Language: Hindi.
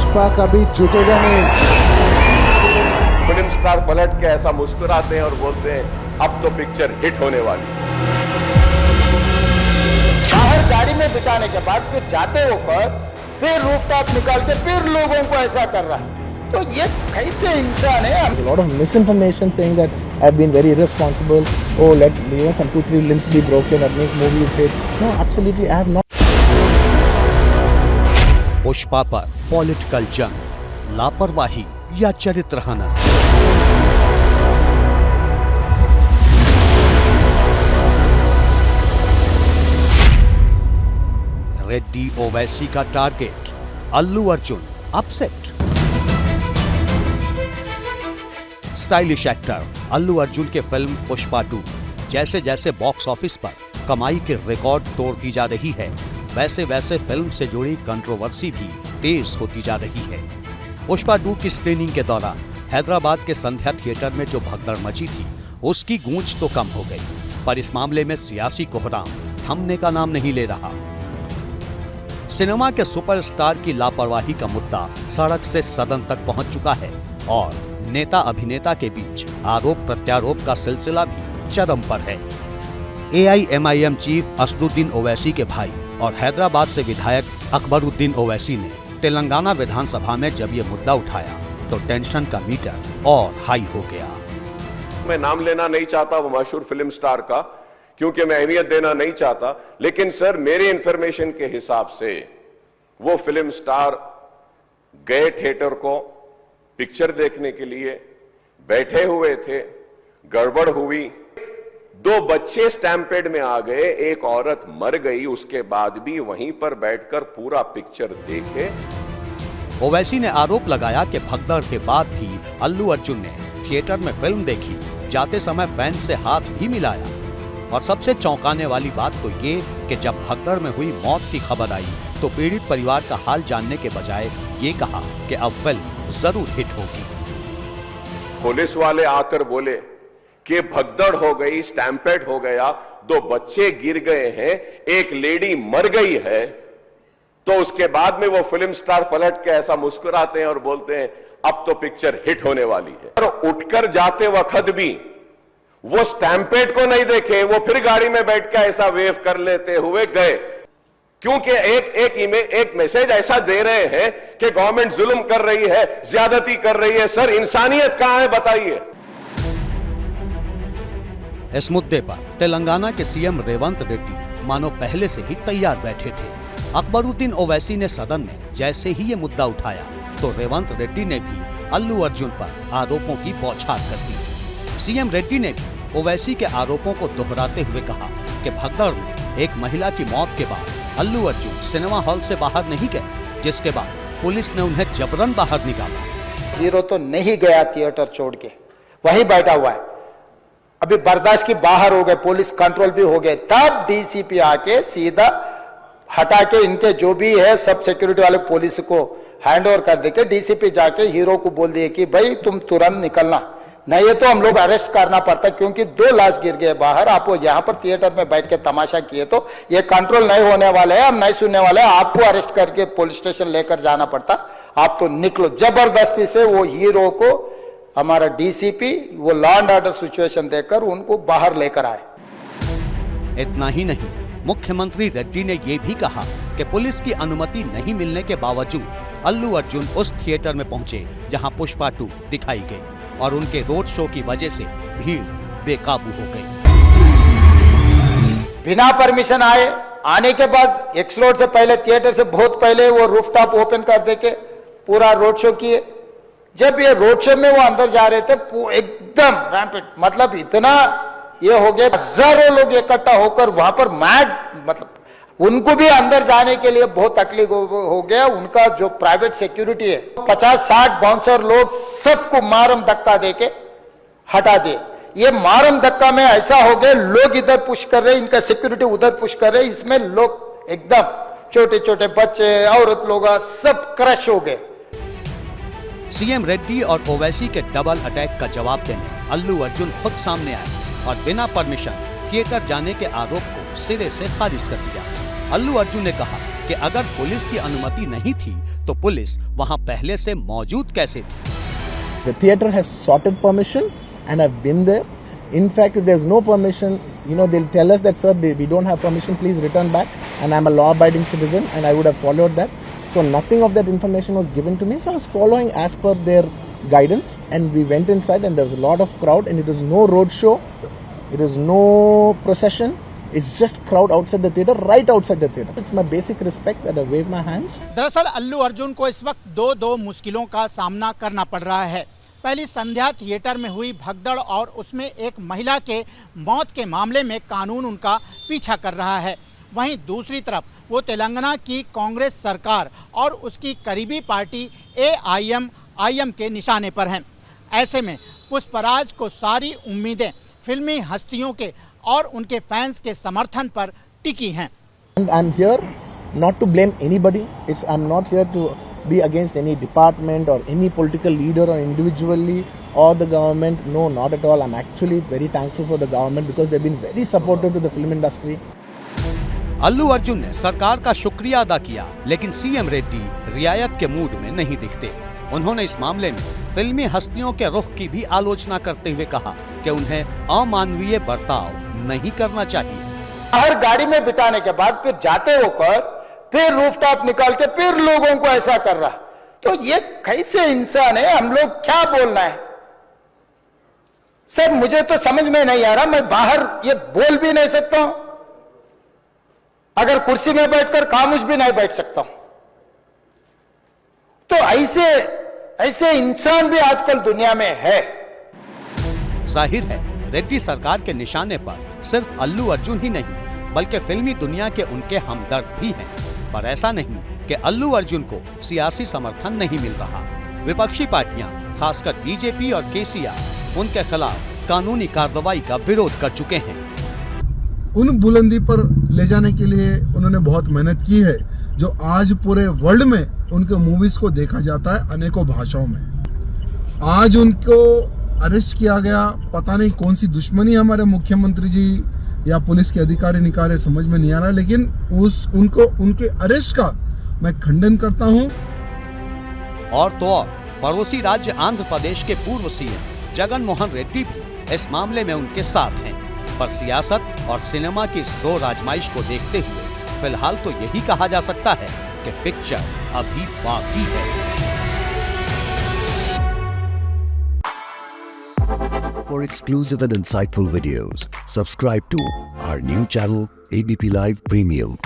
पुष्पा कभी झुकेगा नहीं। फिल्म स्टार पलट के ऐसा मुस्कुराते हैं और बोलते हैं अब तो पिक्चर हिट होने वाली। बाहर गाड़ी में बिठाने के बाद फिर जाते होकर फिर रूफटॉप निकाल के फिर लोगों को ऐसा कर रहा है, तो ये कैसे इंसान है? A lot of misinformation saying that I've been very irresponsible. Oh, let some 2-3 limbs be broken and make movies hit. No, absolutely, I have not. Pushpa पर पॉलिटिकल जंग, लापरवाही या चरित्र हनन? रेड्डी ओवैसी का target, Allu Arjun upset. Stylish actor Allu Arjun के फिल्म पुष्पा 2 जैसे जैसे बॉक्स ऑफिस पर कमाई के रिकॉर्ड तोड़ती जा रही है, वैसे वैसे फिल्म से जुड़ी कंट्रोवर्सी भी तेज होती जा रही है। पुष्पा 2 की स्क्रीनिंग के दौरान हैदराबाद के संध्या थिएटर में जो भगदड़ मची थी, उसकी गूंज तो कम हो गई, पर इस मामले में सियासी कोहराम थमने का नाम नहीं ले रहा। सिनेमा के सुपरस्टार की लापरवाही का मुद्दा सड़क से सदन तक पहुंच चुका है और नेता अभिनेता के बीच आरोप प्रत्यारोप का सिलसिला भी चरम पर है। AIMIM चीफ असदुद्दीन ओवैसी के भाई और हैदराबाद से विधायक अकबरुद्दीन ओवैसी ने तेलंगाना विधानसभा में जब ये मुद्दा उठाया तो टेंशन का मीटर और हाई हो गया। मैं नाम लेना नहीं चाहता वो मशहूर फिल्म स्टार का, क्योंकि मैं अहमियत देना नहीं चाहता, लेकिन सर मेरे इंफॉर्मेशन के हिसाब से वो फिल्म स्टार गए थिएटर को पिक्चर देखने के लिए, बैठे हुए थे, गड़बड़ हुई, 2 बच्चे स्टैम्पेड में आ गए, एक औरत मर गई, उसके बाद भी वहीं पर बैठकर पूरा पिक्चर देखे। ओवैसी ने आरोप लगाया कि भगदड़ के बाद भी अल्लू अर्जुन ने थिएटर में फिल्म देखी, जाते समय फैन से हाथ भी मिलाया। और सबसे चौंकाने वाली बात तो ये कि जब भगदड़ में हुई मौत की खबर आई तो पीड़ित परिवार का हाल जानने के बजाय ये कहा कि अब फिल्म जरूर हिट होगी। पुलिस वाले आकर बोले कि भगदड़ हो गई, स्टैम्पेड हो गया, 2 बच्चे गिर गए हैं, एक लेडी मर गई है, तो उसके बाद में वो फिल्म स्टार पलट के ऐसा मुस्कुराते हैं और बोलते हैं अब तो पिक्चर हिट होने वाली है। और उठकर जाते वक्त भी वो स्टैम्पेड को नहीं देखे, वो फिर गाड़ी में बैठ के ऐसा वेव कर लेते हुए गए, क्योंकि एक मैसेज ऐसा दे रहे हैं कि गवर्नमेंट जुल्म कर रही है, ज्यादती कर रही है। सर इंसानियत कहां है बताइए। इस मुद्दे पर तेलंगाना के सीएम रेवंत रेड्डी मानो पहले से ही तैयार बैठे थे। अकबरुद्दीन ओवैसी ने सदन में जैसे ही ये मुद्दा उठाया तो रेवंत रेड्डी ने भी अल्लू अर्जुन पर आरोपों की बौछार कर दी। सीएम रेड्डी ने भी ओवैसी के आरोपों को दोहराते हुए कहा कि भगदड़ में एक महिला की मौत के बाद अल्लू अर्जुन सिनेमा हॉल से बाहर नहीं गए, जिसके बाद पुलिस ने उन्हें जबरन बाहर निकाला। हीरो तो नहीं गया थिएटर छोड़ के, वहीं बैठा हुआ है, अभी बर्दाश्त की बाहर हो गए, पुलिस कंट्रोल भी हो गए, तब डीसीपी आके सीधा हटा के इनके जो भी है सब सिक्योरिटी वाले पुलिस को हैंड ओवर कर दे के डीसीपी जाके हीरो को बोल दिए कि भाई तुम तुरंत निकलना, नहीं तो हम लोग अरेस्ट करना पड़ता, क्योंकि 2 लाश गिर गए बाहर, आप यहाँ पर थिएटर में बैठ के तमाशा किए तो ये कंट्रोल नहीं होने वाले हैं, हम नहीं सुनने वाले हैं, आपको अरेस्ट करके पुलिस स्टेशन लेकर जाना पड़ता, आप तो निकलो। जबरदस्ती से वो हीरो को हमारा डीसीपी वो लॉ एंड ऑर्डर सिचुएशन देकर उनको बाहर लेकर आए। इतना ही नहीं, मुख्यमंत्री रेड्डी ने ये भी कहा कि पुलिस की अनुमति नहीं मिलने के बावजूद अल्लू अर्जुन उस थिएटर में पहुंचे जहां पुष्पा 2 दिखाई गई और उनके रोड शो की वजह से भीड़ बेकाबू हो गई। बिना परमिशन आने के बाद एक्स रोड से पहले, थिएटर से बहुत पहले वो रूफटॉप ओपन कर देके पूरा रोड शो किए। जब ये रोड शो में वो अंदर जा रहे थे एकदम रैंपेड, मतलब इतना ये हो गया, हजारों लोग इकट्ठा होकर वहां पर मैड, मतलब उनको भी अंदर जाने के लिए बहुत तकलीफ हो गया। उनका जो प्राइवेट सिक्योरिटी है 50-60 बाउंसर लोग सबको मारम धक्का देके हटा दिए। ये मारम धक्का में ऐसा हो गया, लोग इधर पुश कर रहे, इनका सिक्योरिटी उधर पुश कर रहे, इसमें लोग एकदम छोटे छोटे बच्चे, औरत लोग सब क्रश हो गए। सीएम रेड्डी और ओवैसी के डबल अटैक का जवाब देने अल्लू अर्जुन खुद सामने आए और बिना परमिशन थिएटर जाने के आरोप को सिरे से खारिज कर दिया। अल्लू अर्जुन ने कहा कि अगर पुलिस की अनुमति नहीं थी तो पुलिस वहां पहले से मौजूद कैसे थी। The theatre has sought permission and I've been there. In fact, if there's no permission, they'll tell us that, sir, we don't have permission, please return back. And I'm a law-abiding citizen and I would have followed that. So nothing of that information was given to me. So I was following as per their guidance and we went inside and there was a lot of crowd and it was no road show. It was no procession. It's just crowd outside the theatre, right outside the theatre. It's my basic respect that I wave my hands. दरअसल अल्लू अर्जुन को इस वक्त दो मुश्किलों का सामना करना पड़ रहा है। पहली संध्या थिएटर में हुई भगदड़ और उसमें एक महिला के मौत के मामले में कानून उनका पीछा कर रहा है। वहीं दूसरी तरफ वो तेलंगाना की कांग्रेस सरकार और उसकी करीबी पार्टी AIM के निशाने पर हैं। ऐसे में पुष्पराज को सारी उम्मीदें फिल्मी हस्तियों के और उनके फैंस के समर्थन पर टिकी हैं। I'm here not to blame anybody. I'm not here to be against any department or any political leader or individually or the government. No, not at all. I'm actually very thankful for the government because they've been very supportive to the film industry. Allu Arjun ने सरकार का शुक्रिया अदा किया, लेकिन सीएम रेड्डी रियायत के मूड में नहीं दिखते। उन्होंने इस मामले में फिल्मी हस्तियों के रुख की भी आलोचना करते हुए कहा कि उन्हें अमानवीय बर्ताव नहीं करना चाहिए। हर गाड़ी में बिठाने के बाद फिर जाते होकर फिर रूफटॉप निकाल के फिर लोगों को ऐसा कर रहा, तो ये कैसे इंसान है? हम लोग क्या बोलना है सर? मुझे तो समझ में नहीं आ रहा। मैं बाहर ये बोल भी नहीं सकता हूं, अगर कुर्सी में बैठकर खामोश भी नहीं बैठ सकता हूं। तो ऐसे इंसान भी आजकल दुनिया में है। जाहिर है रेड्डी सरकार के निशाने पर सिर्फ अल्लू अर्जुन ही नहीं बल्कि फिल्मी दुनिया के उनके हमदर्द भी हैं। पर ऐसा नहीं कि अल्लू अर्जुन को सियासी समर्थन नहीं मिल रहा। विपक्षी पार्टियां खासकर बीजेपी और केसीआर उनके खिलाफ कानूनी कार्रवाई का विरोध कर चुके हैं। उन बुलंदी पर ले जाने के लिए उन्होंने बहुत मेहनत की है, जो आज पूरे वर्ल्ड में उनके मूवीज को देखा जाता है अनेकों भाषाओं में। आज उनको अरेस्ट किया गया, पता नहीं कौन सी दुश्मनी हमारे मुख्यमंत्री जी या पुलिस के अधिकारी निकारे समझ में नहीं आ रहा, लेकिन उनके अरेस्ट का मैं खंडन करता हूं। और तो और पड़ोसी राज्य आंध्र प्रदेश के पूर्व सीएम जगन मोहन रेड्डी भी इस मामले में उनके साथ हैं। पर सियासत और सिनेमा की जोर आजमाइश को देखते हुए फिलहाल तो यही कहा जा सकता है कि पिक्चर अभी बाकी है। For exclusive and insightful videos, subscribe to our new channel ABP Live Premium.